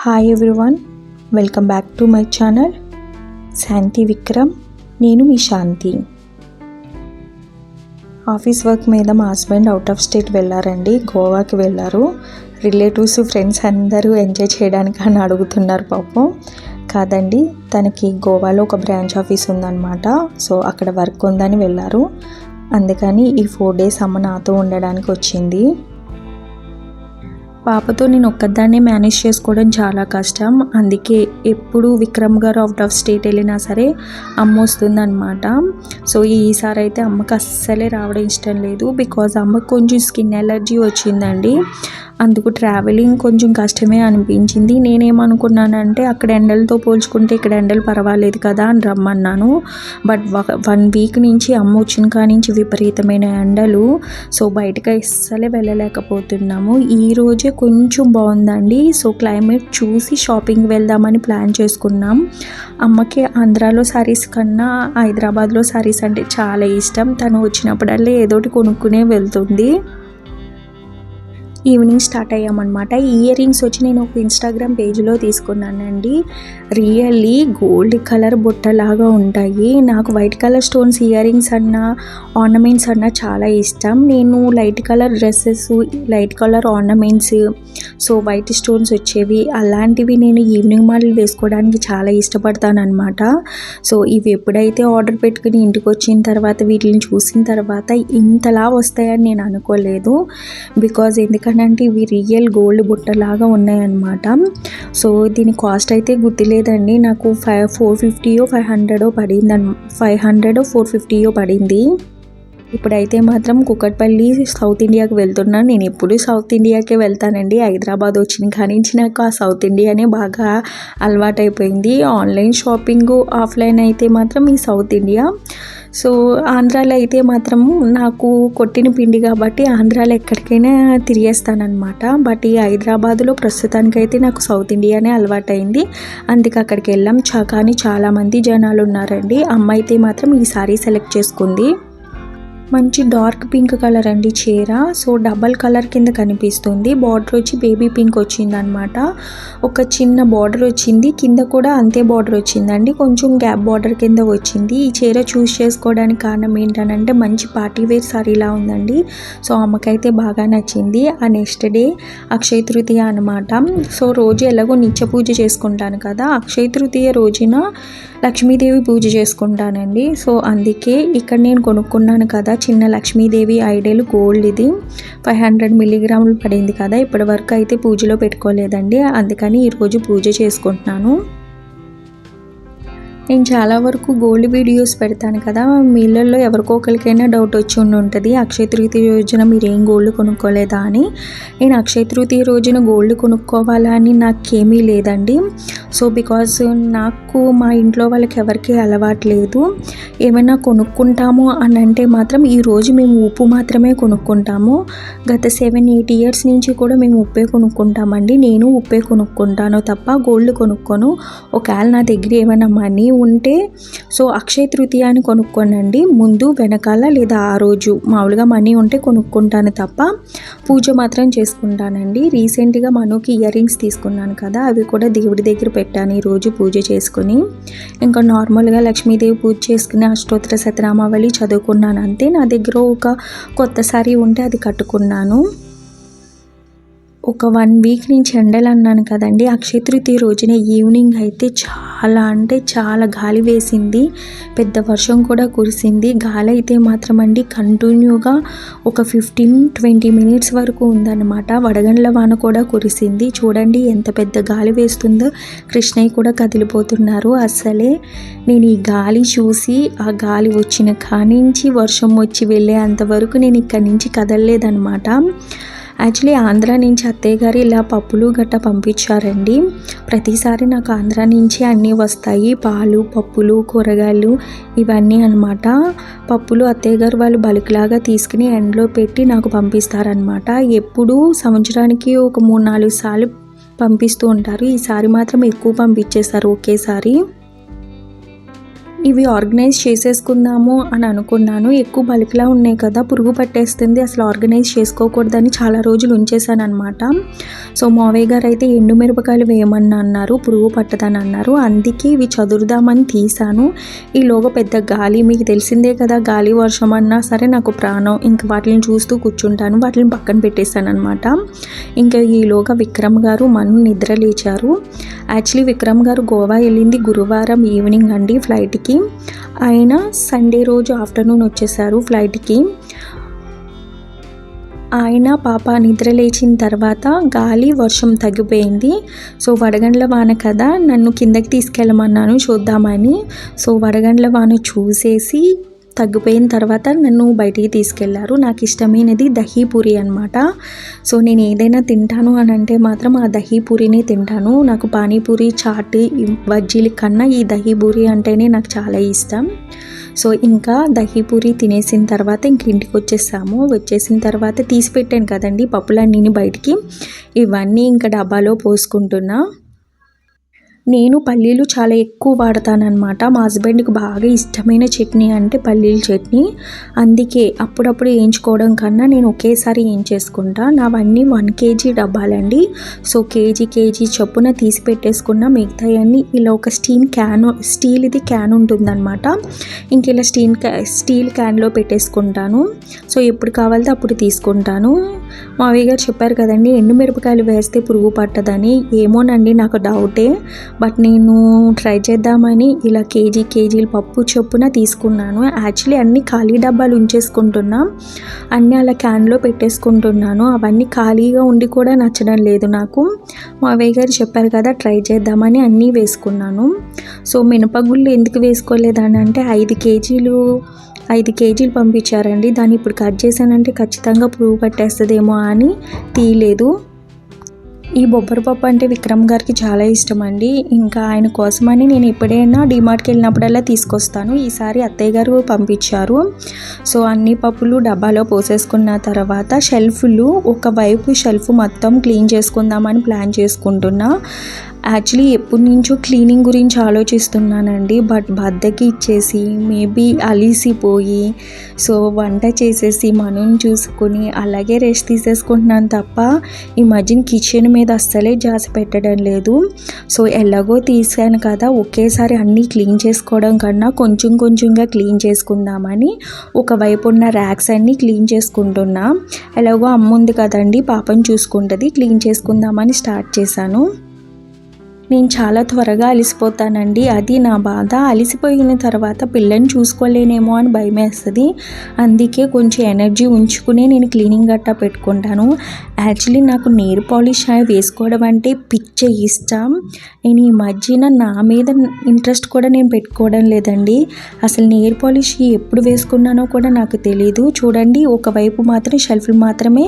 Hi everyone, welcome back to my channel Shanti Vikram. నేను మీ శాంతి. Office work మీద మా హస్బెండ్ అవుట్ ఆఫ్ స్టేట్ వెళ్ళారండి, గోవాకి వెళ్ళారు. రిలేటివ్స్ ఫ్రెండ్స్ అందరూ ఎంజాయ్ చేయడానికి అని అడుగుతున్నారు పాపం. కాదండి, తనకి గోవాలో ఒక బ్రాంచ్ ఆఫీస్ ఉందన్నమాట. సో అక్కడ వర్క్ ఉందని వెళ్ళారు. అందుకని ఈ 4 days అమ్మ నాతో ఉండడానికి వచ్చింది. పాపతో నేను ఒక్కదాన్నే మేనేజ్ చేసుకోవడం చాలా కష్టం. అందుకే ఎప్పుడు విక్రమ్ గారు అవుట్ ఆఫ్ స్టేట్ వెళ్ళినా సరే అమ్మ వస్తుందన్నమాట. సో ఈసారి అయితే అమ్మకి అస్సలే రావడం ఇష్టం లేదు. బికాజ్ అమ్మకు కొంచెం స్కిన్ ఎలర్జీ వచ్చిందండి. అందుకు ట్రావెలింగ్ కొంచెం కష్టమే అనిపించింది. నేనేమనుకున్నానంటే అక్కడ ఎండలతో పోల్చుకుంటే ఇక్కడ ఎండలు పర్వాలేదు కదా అని రమ్మన్నాను. బట్ 1 week నుంచి అమ్మ వచ్చిన కాడి నుంచి విపరీతమైన ఎండలు. సో బయటకు అస్సలే వెళ్ళలేకపోతున్నాము. ఈరోజే కొంచెం బాగుందండి. సో క్లైమేట్ చూసి షాపింగ్ వెళ్దామని ప్లాన్ చేసుకున్నాం. అమ్మకి ఆంధ్రాలో శారీస్ కన్నా హైదరాబాద్లో శారీస్ అంటే చాలా ఇష్టం. తను వచ్చినప్పుడల్లా ఏదోటి కొనుక్కునే వెళ్తుంది. ఈవినింగ్ స్టార్ట్ అయ్యామన్నమాట. ఇయర్ రింగ్స్ వచ్చి నేను ఒక ఇన్స్టాగ్రామ్ పేజ్లో తీసుకున్నానండి. రియల్లీ గోల్డ్ కలర్ బుట్టలాగా ఉంటాయి. నాకు white colour stones ear rings అన్నా ఆర్నమెంట్స్ అన్నా చాలా ఇష్టం. నేను light colour dresses, light colour ornaments, so white stones వచ్చేవి అలాంటివి నేను ఈవినింగ్ మోడల్ వేసుకోవడానికి చాలా ఇష్టపడతాను అనమాట. సో ఇవి ఎప్పుడైతే ఆర్డర్ పెట్టుకుని ఇంటికి వచ్చిన తర్వాత వీటిని చూసిన తర్వాత ఇంతలా వస్తాయని నేను అనుకోలేదు. బికాజ్ ఎందుకంటే ఇవి రియల్ గోల్డ్ బుట్టలాగా ఉన్నాయన్నమాట. సో దీని కాస్ట్ అయితే గుర్తులేదండి. నాకు 450 500 పడింది. 500 450 పడింది. ఇప్పుడైతే మాత్రం కుకట్పల్లి సౌత్ ఇండియాకి వెళ్తున్నాను. నేను ఎప్పుడు సౌత్ ఇండియాకే వెళ్తానండి. హైదరాబాద్ వచ్చిన కాడి నుంచి నాకు ఆ సౌత్ ఇండియానే బాగా అలవాటైపోయింది. ఆన్లైన్ షాపింగ్, ఆఫ్లైన్ అయితే మాత్రం ఈ సౌత్ ఇండియా. సో ఆంధ్రాలో అయితే మాత్రం నాకు కొట్టిన పిండి కాబట్టి ఆంధ్రాలో ఎక్కడికైనా తిరిగేస్తానమాట. బట్ ఈ హైదరాబాద్లో ప్రస్తుతానికైతే నాకు సౌత్ ఇండియానే అలవాటైంది. అందుకే అక్కడికి వెళ్ళాం. కానీ చాలామంది జనాలు ఉన్నారండి. అమ్మ అయితే మాత్రం ఈ సారీ సెలెక్ట్ చేసుకుంది. మంచి డార్క్ పింక్ కలర్ అండి చీర. సో డబల్ కలర్ కింద కనిపిస్తుంది. బార్డర్ వచ్చి బేబీ పింక్ వచ్చిందనమాట. ఒక చిన్న బార్డర్ వచ్చింది, కింద కూడా అంతే బార్డర్ వచ్చిందండి. కొంచెం గ్యాప్ బార్డర్ కింద వచ్చింది. ఈ చీర చూస్ చేసుకోవడానికి కారణం ఏంటనంటే మంచి పార్టీ వేర్ సారీలా ఉందండి. సో అమ్మకైతే బాగా నచ్చింది. ఆ నెక్స్ట్ డే అక్షయ తృతీయ అనమాట. సో రోజు ఎలాగో నిత్య పూజ చేసుకుంటాను కదా, అక్షయ తృతీయ రోజున లక్ష్మీదేవి పూజ చేసుకుంటానండి. సో అందుకే ఇక్కడ నేను కొనుక్కున్నాను కదా చిన్న లక్ష్మీదేవి ఐడల్ గోల్డ్. ఇది 500 mg పడింది కదా. ఇప్పటి వరకు అయితే పూజలో పెట్టుకోలేదండి. అందుకని ఈరోజు పూజ చేసుకుంటున్నాను. నేను చాలా వరకు గోల్డ్ వీడియోస్ పెడతాను కదా, మీళ్ళల్లో ఎవరికో ఒకరికైనా డౌట్ వచ్చి ఉంటుంది అక్షయ తృతీయ రోజున మీరు ఏం గోల్డ్ కొనుక్కోలేదా అని. నేను అక్షయ తృతీయ రోజున గోల్డ్ కొనుక్కోవాలని నాకేమీ లేదండి. సో బికాజ్ నాకు మా ఇంట్లో వాళ్ళకి ఎవరికి అలవాట్లేదు. ఏమైనా కొనుక్కుంటాము అని అంటే మాత్రం ఈరోజు మేము ఉప్పు మాత్రమే కొనుక్కుంటాము. గత 7-8 years నుంచి కూడా మేము ఉప్పే కొనుక్కుంటామండి. నేను ఉప్పే కొనుక్కుంటాను తప్ప గోల్డ్ కొనుక్కోను. ఒకవేళ నా దగ్గర ఏమైనా మనీ ఉంటే సో అక్షయ తృతీయ అని కొనుక్కోనండి, ముందు వెనకాల లేదా ఆ రోజు మామూలుగా మనీ ఉంటే కొనుక్కుంటాను తప్ప పూజ మాత్రం చేసుకుంటానండి. రీసెంట్గా మనోకి ఇయర్ రింగ్స్ తీసుకున్నాను కదా, అవి కూడా దేవుడి దగ్గర పెట్టాను ఈరోజు పూజ చేసుకుని. ఇంకా నార్మల్గా లక్ష్మీదేవి పూజ చేసుకుని అష్టోత్తర శతనామావళి చదువుకున్నాను అంతే. నా దగ్గర ఒక కొత్త సారీ ఉంటే అది కట్టుకున్నాను. ఒక 1 week నుంచి ఎండలు అన్నాను కదండి. అక్షయ తృతీయ రోజున ఈవినింగ్ అయితే చాలా అంటే చాలా గాలి వేసింది. పెద్ద వర్షం కూడా కురిసింది. గాలి అయితే మాత్రం అండి కంటిన్యూగా ఒక 15-20 minutes వరకు ఉందన్నమాట. వడగండ్ల వాన కూడా కురిసింది. చూడండి ఎంత పెద్ద గాలి వేస్తుందో. కృష్ణయ్య కూడా కదిలిపోతున్నారు. అస్సలే నేను ఈ గాలి చూసి ఆ గాలి వచ్చిన కానించి వర్షం వచ్చి వెళ్ళే అంతవరకు నేను ఇక్కడి నుంచి కదలలేదన్నమాట. యాక్చువల్లీ ఆంధ్రా నుంచి అత్తయ్య గారు ఇలా పప్పులు గట్ట పంపించారండి. ప్రతిసారి నాకు ఆంధ్రా నుంచి అన్నీ వస్తాయి, పాలు, పప్పులు, కూరగాయలు ఇవన్నీ అనమాట. పప్పులు అత్తయ్య గారు వాళ్ళు బల్క్లాగా తీసుకుని ఎండలో పెట్టి నాకు పంపిస్తారనమాట. ఎప్పుడు సంవత్సరానికి ఒక 3-4 సార్లు పంపిస్తూ ఉంటారు. ఈసారి మాత్రం ఎక్కువ పంపించేస్తారు ఒకేసారి. ఇవి ఆర్గనైజ్ చేసేసుకుందాము అని అనుకున్నాను. ఎక్కువ బల్క్‌లా ఉన్నాయి కదా, పురుగు పట్టేస్తుంది, అసలు ఆర్గనైజ్ చేసుకోకూడదని చాలా రోజులు ఉంచేసాను అనమాట. సో మావయ్య గారు అయితే ఎండుమిరపకాయలు వేయమని అన్నారు, పురుగు పట్టదని అన్నారు. అందుకే ఇవి చదురుదామని తీసాను. ఈలోగా పెద్ద గాలి, మీకు తెలిసిందే కదా, గాలి వర్షం అన్నా సరే నాకు ప్రాణం. ఇంక వాటిని చూస్తూ కూర్చుంటాను, వాటిని పక్కన పెట్టేశాను అనమాట. ఇంకా ఈలోగా విక్రమ్ గారు మను నిద్ర లేచారు. యాక్చువల్లీ విక్రమ్ గారు గోవా వెళ్ళింది గురువారం ఈవినింగ్ అండి ఫ్లైట్కి. ఆయన సండే రోజు ఆఫ్టర్నూన్ వచ్చేసారు ఫ్లైట్కి. ఆయన పాప నిద్ర లేచిన తర్వాత గాలి వర్షం తగ్గిపోయింది. సో వడగండ్ల వాన కదా, నన్ను కిందకి తీసుకెళ్ళమన్నాను చూద్దామని. సో వడగండ్ల వాన చూసేసి తగ్గిపోయిన తర్వాత నన్ను బయటికి తీసుకెళ్లారు. నాకు ఇష్టమైనది దహీ పూరి అనమాట. సో నేను ఏదైనా తింటాను అని అంటే మాత్రం ఆ దహీ పూరినే తింటాను. నాకు పానీపూరి, చాట్, బజ్జీల కన్నా ఈ దహీ పూరి అంటేనే నాకు చాలా ఇష్టం. సో ఇంకా దహీ పూరి తినేసిన తర్వాత ఇంక ఇంటికి వచ్చేసాము. వచ్చేసిన తర్వాత తీసి పెట్టాను కదండి పప్పులన్నీ బయటికి, ఇవన్నీ ఇంకా డబ్బాలో పోసుకుంటున్నా. నేను పల్లీలు చాలా ఎక్కువ వాడతానన్నమాట. మా హస్బెండ్కి బాగా ఇష్టమైన చట్నీ అంటే పల్లీల చట్నీ. అందుకే అప్పుడప్పుడు వేయించుకోవడం కన్నా నేను ఒకేసారి వేయించేసుకుంటా. నావన్నీ 1 kg డబ్బాలండి. సో కేజీ చొప్పున తీసి పెట్టేసుకున్న మిగతాయన్నీ ఇలా ఒక స్టీల్ది క్యాన్ ఉంటుందన్నమాట. ఇంక ఇలా స్టీల్ క్యాన్లో పెట్టేసుకుంటాను. సో ఎప్పుడు కావాలితే అప్పుడు తీసుకుంటాను. మావయ్య గారు చెప్పారు కదండి ఎండుమిరపకాయలు వేస్తే పురుగు పట్టదని. ఏమోనండి, నాకు డౌటే. బట్ నేను ట్రై చేద్దామని ఇలా కేజీలు పప్పు చొప్పున తీసుకున్నాను. యాక్చువల్లీ అన్నీ ఖాళీ డబ్బాలు ఉంచేసుకుంటున్నా, అన్నీ అలా క్యాన్లో పెట్టేసుకుంటున్నాను. అవన్నీ ఖాళీగా ఉండి కూడా నచ్చడం లేదు నాకు. మావయ్య గారు చెప్పారు కదా ట్రై చేద్దామని అన్నీ వేసుకున్నాను. సో మినపగుళ్ళు ఎందుకు వేసుకోలేదని అంటే 5 కేజీలు పంపించారండి. దాన్ని ఇప్పుడు కట్ చేశానంటే ఖచ్చితంగా పురుగు పట్టేస్తుందేమో అని తీయలేదు. ఈ బొబ్బరపప్పు అంటే విక్రమ్ గారికి చాలా ఇష్టం అండి. ఇంకా ఆయన కోసమని నేను ఎప్పుడైనా డిమార్ట్కి వెళ్ళినప్పుడల్లా తీసుకొస్తాను. ఈసారి అత్తయ్య గారు పంపించారు. సో అన్ని పప్పులు డబ్బాలో పోసేసుకున్న తర్వాత ఒకవైపు షెల్ఫ్ మొత్తం క్లీన్ చేసుకుందామని ప్లాన్ చేసుకుంటున్నా. యాక్చువల్లీ ఎప్పటి నుంచో క్లీనింగ్ గురించి ఆలోచిస్తున్నానండి. బట్ బద్దకి ఇచ్చేసి మేబీ అలిసిపోయి సో వంట చేసేసి మనం చూసుకొని అలాగే రెస్ట్ తీసేసుకుంటున్నాను తప్ప ఈ మధ్యన కిచెన్ మీద అస్సలే జాసి పెట్టడం లేదు. సో ఎలాగో తీసాను కదా, ఒకేసారి అన్నీ క్లీన్ చేసుకోవడం కన్నా కొంచెంగా క్లీన్ చేసుకుందామని ఒకవైపు ఉన్న ర్యాక్స్ అన్నీ క్లీన్ చేసుకుంటున్నా. ఎలాగో అమ్మ ఉంది కదండి, పాపని చూసుకుంటుంది, క్లీన్ చేసుకుందామని స్టార్ట్ చేశాను. నేను చాలా త్వరగా అలసిపోతానండి, అది నా బాధ. అలసిపోయిన తర్వాత పిల్లని చూసుకోలేనేమో అని భయం వేస్తుంది. అందుకే కొంచెం ఎనర్జీ ఉంచుకుని నేను క్లీనింగ్ గట్టా పెట్టుకుంటాను. యాక్చువల్లీ నాకు నెయిల్ పాలిష్ వేసుకోవడం అంటే పిచ్చ ఇష్టం. నేను ఈ మధ్యన నా మీద ఇంట్రెస్ట్ కూడా నేను పెట్టుకోవడం లేదండి. అసలు నెయిల్ పాలిష్ ఎప్పుడు వేసుకున్నానో కూడా నాకు తెలీదు. చూడండి, ఒకవైపు మాత్రం షెల్ఫ్లు మాత్రమే,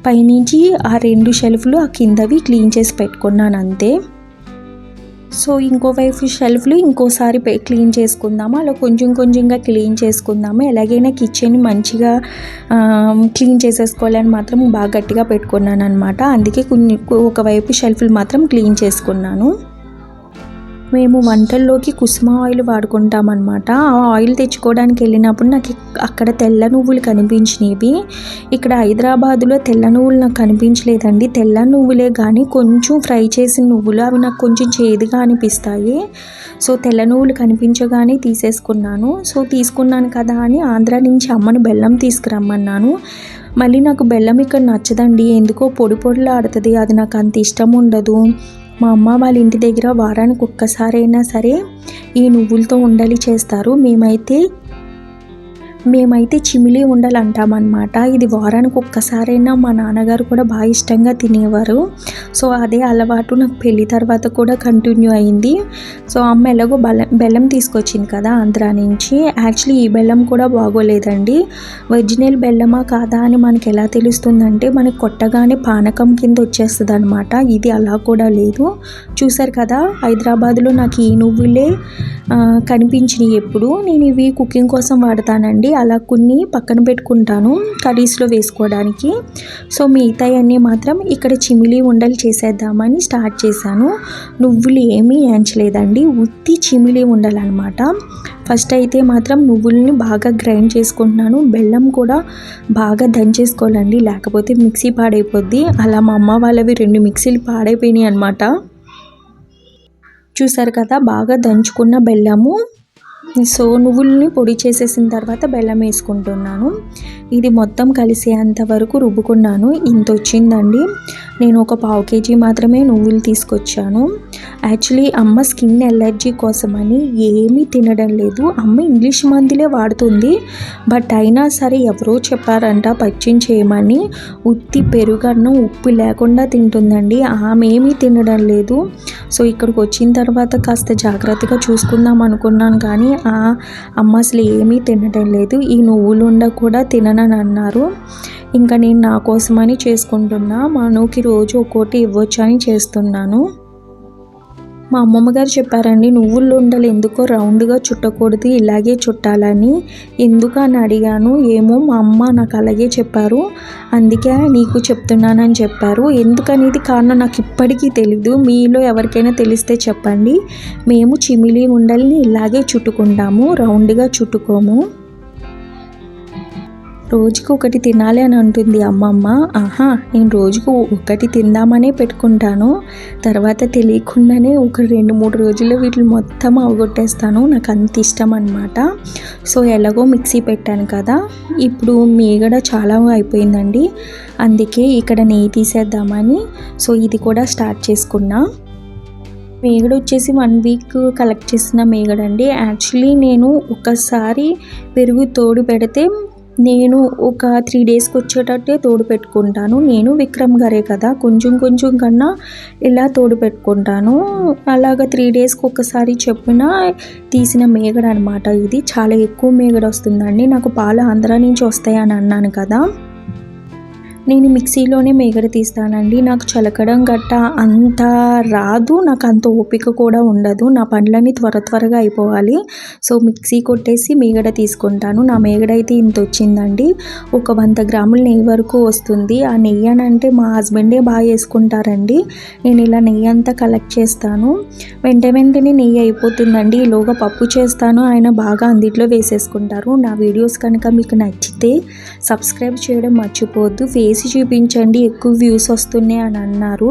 పైనుంచి ఆ 2 షెల్ఫ్లు ఆ కిందవి క్లీన్ చేసి పెట్టుకున్నాను అంతే. సో ఇంకోవైపు షెల్ఫ్లు ఇంకోసారి క్లీన్ చేసుకుందాము, అలా కొంచెంగా క్లీన్ చేసుకుందాము. ఎలాగైనా కిచెన్ మంచిగా క్లీన్ చేసేసుకోవాలని మాత్రం బాగా గట్టిగా పెట్టుకున్నాను అనమాట. అందుకే ఒకవైపు షెల్ఫ్లు మాత్రం క్లీన్ చేసుకున్నాను. మేము వంటల్లోకి కుసుమ ఆయిల్ వాడుకుంటామన్నమాట. ఆ ఆయిల్ తెచ్చుకోవడానికి వెళ్ళినప్పుడు నాకు అక్కడ తెల్ల నువ్వులు కనిపించినవి. ఇక్కడ హైదరాబాదులో తెల్ల నువ్వులు నాకు కనిపించలేదండి. తెల్ల నువ్వులే కానీ కొంచెం ఫ్రై చేసిన నువ్వులు, అవి నాకు కొంచెం చేదుగా అనిపిస్తాయి. సో తెల్ల నువ్వులు కనిపించగానే తీసేసుకున్నాను. సో తీసుకున్నాను కదా అని ఆంధ్ర నుంచి అమ్మను బెల్లం తీసుకురమ్మన్నాను. మళ్ళీ నాకు బెల్లం ఇక్కడ నచ్చదండి, ఎందుకో పొడిలాడుతుంది, అది నాకు అంత ఇష్టం ఉండదు. మా అమ్మ వాళ్ళ ఇంటి దగ్గర వారానికి ఒక్కసారైనా సరే ఈ నువ్వులతో ఉండలు చేస్తారు. మేమైతే చిమిలి ఉండలు అంటామన్నమాట. ఇది వారానికి ఒక్కసారైనా మా నాన్నగారు కూడా బాగా ఇష్టంగా తినేవారు. సో అదే అలవాటు నాకు పెళ్ళి తర్వాత కూడా కంటిన్యూ అయింది. సో అమ్మ ఎలాగో బెల్లం తీసుకొచ్చింది కదా ఆంధ్ర నుంచి. యాక్చువల్లీ ఈ బెల్లం కూడా బాగోలేదండి. ఒరిజినల్ బెల్లమా కాదా అని మనకి ఎలా తెలుస్తుందంటే మనకి కొట్టగానే పానకం కింద వచ్చేస్తుంది అనమాట. ఇది అలా కూడా లేదు. చూసారు కదా, హైదరాబాద్లో నాకు ఈ నువ్వులే కనిపించినాయి ఎప్పుడు. నేను ఇవి కుకింగ్ కోసం వాడతానండి. అలా కొన్ని పక్కన పెట్టుకుంటాను కర్రీస్లో వేసుకోవడానికి. సో మిగతాయన్నీ మాత్రం ఇక్కడ చిమిలి ఉండలు చేసేద్దామని స్టార్ట్ చేశాను. నువ్వులు ఏమీ వేయించలేదండి, ఉత్తి చిమిలి ఉండలు అనమాట. ఫస్ట్ అయితే మాత్రం నువ్వుల్ని బాగా గ్రైండ్ చేసుకుంటున్నాను. బెల్లం కూడా బాగా దంచేసుకోవాలండి, లేకపోతే మిక్సీ పాడైపోద్ది. అలా మా అమ్మ వాళ్ళవి 2 మిక్సీలు పాడైపోయినాయి అనమాట. చూసారు కదా, బాగా దంచుకున్న బెల్లము. సో నువ్వుల్ని పొడి చేసేసిన తర్వాత బెల్లం వేసుకుంటున్నాను. ఇది మొత్తం కలిసేంత వరకు రుబ్బుకున్నాను. ఇంత వచ్చిందండి. నేను ఒక 1/2 kg మాత్రమే నువ్వులు తీసుకొచ్చాను. యాక్చువల్లీ అమ్మ స్కిన్ ఎలర్జీ కోసమని ఏమీ తినడం లేదు. అమ్మ ఇంగ్లీష్ మందులే వాడుతుంది. బట్ అయినా సరే ఎవరో చెప్పారంట పచ్చిం చేయమని, ఉత్తి పెరుగన్నం ఉప్పు లేకుండా తింటుందండి. ఆమె ఏమీ తినడం లేదు. సో ఇక్కడికి వచ్చిన తర్వాత కాస్త జాగ్రత్తగా చూసుకుందాం అనుకున్నాను, కానీ అమ్మ అసలు ఏమీ తినడం లేదు. ఈ నువ్వులుండ కూడా తిననని అన్నారు. ఇంకా నేను నా కోసమని చేసుకుంటున్నా. మనుకి రోజు ఒక్కోటి ఇవ్వచ్చు అని చేస్తున్నాను. మా అమ్మమ్మ గారు చెప్పారండి, నువ్వులు ఉండలు ఎందుకో రౌండ్గా చుట్టకూడదు, ఇలాగే చుట్టాలని. ఎందుకు అని అడిగాను. ఏమో మా అమ్మ నాకు అలాగే చెప్పారు, అందుకే నీకు చెప్తున్నానని చెప్పారు. ఎందుకనేది కారణం నాకు ఇప్పటికీ తెలీదు. మీలో ఎవరికైనా తెలిస్తే చెప్పండి. మేము చిమిలి ఉండల్ని ఇలాగే చుట్టుకుంటాము, రౌండ్గా చుట్టుకోము. రోజుకు ఒకటి తినాలి అని అంటుంది అమ్మమ్మ. నేను రోజుకు ఒకటి తిందామనే పెట్టుకుంటాను. తర్వాత తెలియకుండానే ఒక 2-3 రోజుల్లో వీటిని మొత్తం అవగొట్టేస్తాను. నాకు అంత ఇష్టం అన్నమాట. సో ఎలాగో మిక్సీ పెట్టాను కదా, ఇప్పుడు మీగడ చాలా అయిపోయిందండి. అందుకే ఇక్కడ నెయ్యి తీసేద్దామని సో ఇది కూడా స్టార్ట్ చేసుకున్నా. మేగడ వచ్చేసి 1 వీక్ కలెక్ట్ చేసిన మేగడండి. యాక్చువల్లీ నేను ఒకసారి పెరుగు తోడు పెడితే నేను ఒక 3 డేస్కి వచ్చేటట్టే తోడు పెట్టుకుంటాను. నేను విక్రమ్ గారే కదా, కొంచెం కొంచెం కన్నా ఇలా తోడు పెట్టుకుంటాను. అలాగా 3 డేస్కి ఒకసారి చెప్పిన తీసిన మేగడ అనమాట. ఇది చాలా ఎక్కువ మేగడ వస్తుందండి. నాకు పాలు ఆంధ్ర నుంచి వస్తాయని అన్నాను కదా, నేను మిక్సీలోనే మేగడ తీస్తానండి. నాకు చలకడం గట్ట అంత రాదు, నాకు అంత ఓపిక కూడా ఉండదు. నా పనులన్నీ త్వరగా అయిపోవాలి. సో మిక్సీ కొట్టేసి మేగడ తీసుకుంటాను. నా మేగడ అయితే ఇంత వచ్చిందండి. ఒక 100 గ్రాముల నెయ్యి వరకు వస్తుంది. ఆ నెయ్యి అని అంటే మా హస్బెండే బాగా వేసుకుంటారండి. నేను ఇలా నెయ్యి అంతా కలెక్ట్ చేస్తాను. వెంటనే నెయ్యి అయిపోతుందండి. ఈలోగా పప్పు చేస్తాను, ఆయన బాగా అందుట్లో వేసేసుకుంటారు. నా వీడియోస్ కనుక మీకు నచ్చితే సబ్స్క్రైబ్ చేయడం మర్చిపోవద్దు. ఫేస్ చూపించండి, ఎక్కువ వ్యూస్ వస్తున్నాయి అని అన్నారు.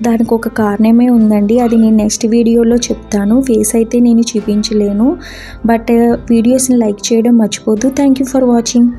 దానికి ఒక కారణమే ఉందండి, అది నేను నెక్స్ట్ వీడియోలో చెప్తాను. ఫేస్ అయితే నేను చూపించలేను, బట్ వీడియోస్ని లైక్ చేయడం మర్చిపోద్దు. Thank you for watching.